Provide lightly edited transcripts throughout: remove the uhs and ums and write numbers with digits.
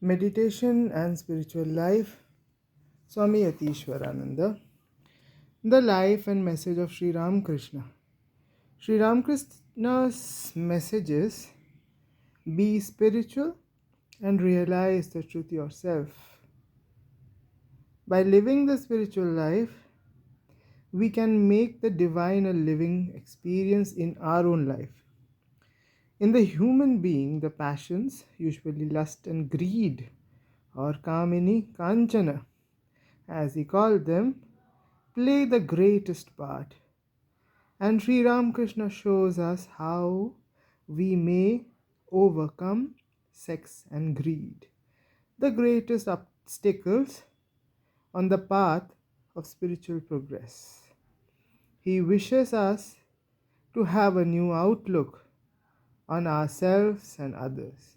Meditation and Spiritual Life, Swami Yatiswarananda. The life and message of Sri Ramakrishna. Sri Ramakrishna's messages: be spiritual and realize the truth yourself. By living the spiritual life, we can make the divine a living experience in our own life. In the human being, the passions, usually lust and greed, or kamini, kanchana, as he called them, play the greatest part. And Sri Ramakrishna shows us how we may overcome sex and greed, the greatest obstacles on the path of spiritual progress. He wishes us to have a new outlook on ourselves and others,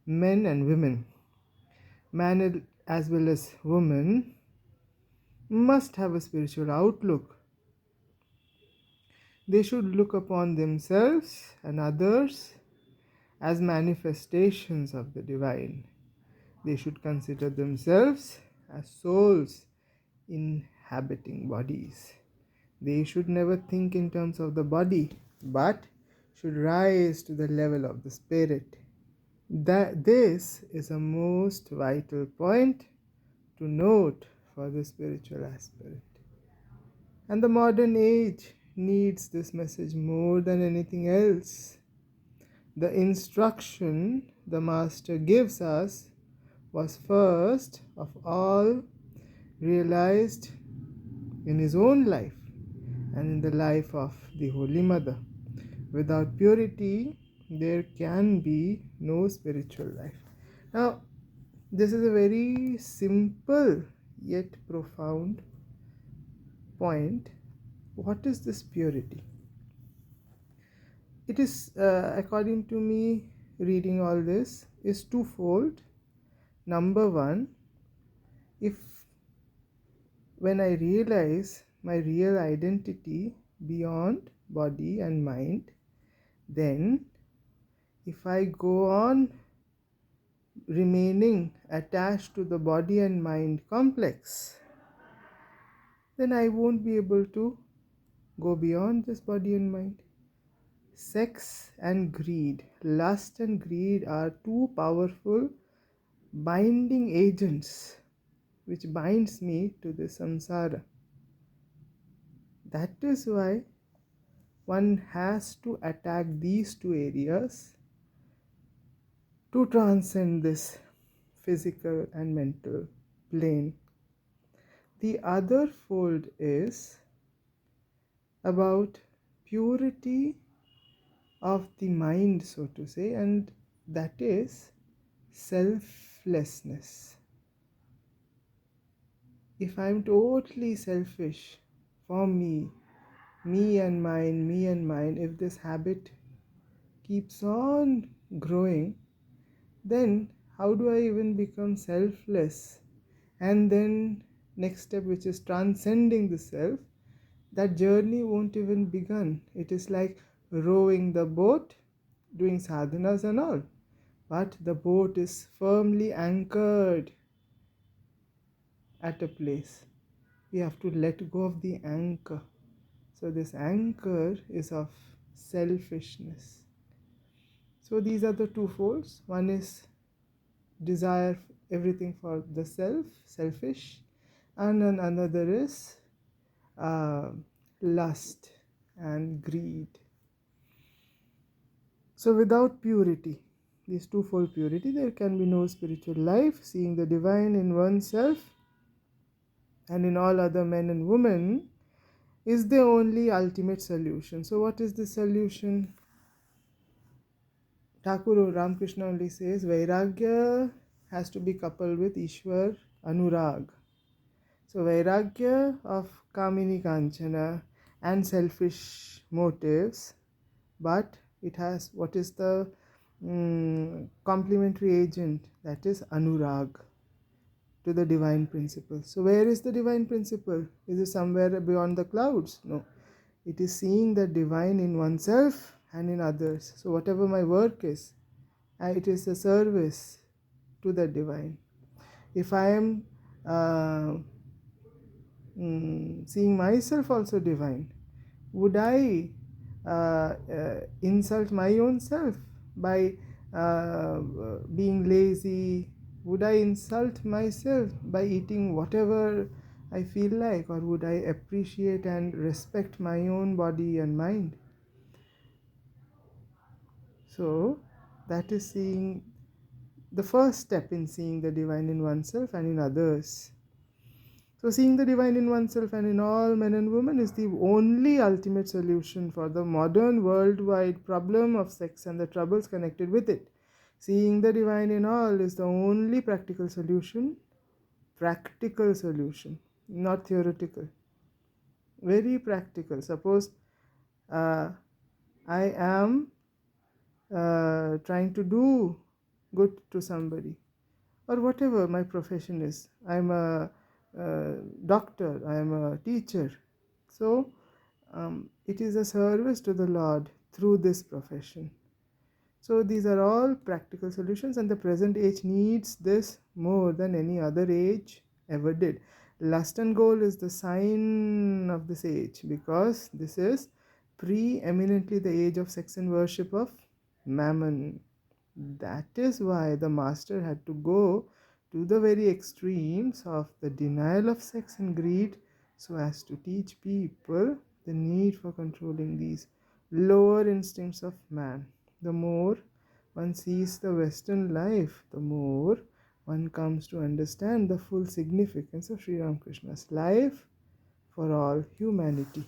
men and women. Man as well as woman must have a spiritual outlook. They should look upon themselves and others as manifestations of the divine. They should consider themselves as souls inhabiting bodies. They should never think in terms of the body, but should rise to the level of the spirit. This is a most vital point to note for the spiritual aspirant. And the modern age needs this message more than anything else. The instruction the Master gives us was first of all realized in his own life and in the life of the Holy Mother. Without purity, there can be no spiritual life. Now, this is a very simple yet profound point. What is this purity? It is, according to me, reading all this, is twofold. Number one, if when I realize my real identity beyond body and mind, then if I go on remaining attached to the body and mind complex, then I won't be able to go beyond this body and mind. Sex and greed, lust and greed are two powerful binding agents which binds me to the samsara. That is why one has to attack these two areas to transcend this physical and mental plane. The other fold is about purity of the mind, so to say, and that is selflessness. If I'm totally selfish for me and mine, if this habit keeps on growing, then how do I even become selfless? And then next step, which is transcending the self, that journey won't even begin. It is like rowing the boat, doing sadhanas and all, but the boat is firmly anchored at a place. We have to let go of the anchor. So this anchor is of selfishness. So these are the two folds. One is desire everything for the self, selfish, and another is lust and greed. So without purity, this twofold purity, there can be no spiritual life. Seeing the divine in oneself and in all other men and women is the only ultimate solution. So what is the solution? Thakur Ramakrishna only says Vairagya has to be coupled with Ishwar Anurag. So Vairagya of Kamini Kanchana and selfish motives, but it has what is the complementary agent, that is Anurag to the divine principle. So where is the divine principle? Is it somewhere beyond the clouds? No. It is seeing the divine in oneself and in others. So whatever my work is, it is a service to the divine. If I am uh, seeing myself also divine, would I insult my own self by being lazy? Would I insult myself by eating whatever I feel like, or would I appreciate and respect my own body and mind? So, that is seeing the first step in seeing the divine in oneself and in others. So, seeing the divine in oneself and in all men and women is the only ultimate solution for the modern worldwide problem of sex and the troubles connected with it. Seeing the divine in all is the only practical solution, not theoretical. Very practical. Suppose uh, I am trying to do good to somebody, or whatever my profession is. I'm a doctor, I'm a teacher. So it is a service to the Lord through this profession. So these are all practical solutions, and the present age needs this more than any other age ever did. Lust and goal is the sign of this age, because this is pre-eminently the age of sex and worship of mammon. That is why the master had to go to the very extremes of the denial of sex and greed, so as to teach people the need for controlling these lower instincts of man. The more one sees the Western life, the more one comes to understand the full significance of Sri Ramakrishna's life for all humanity.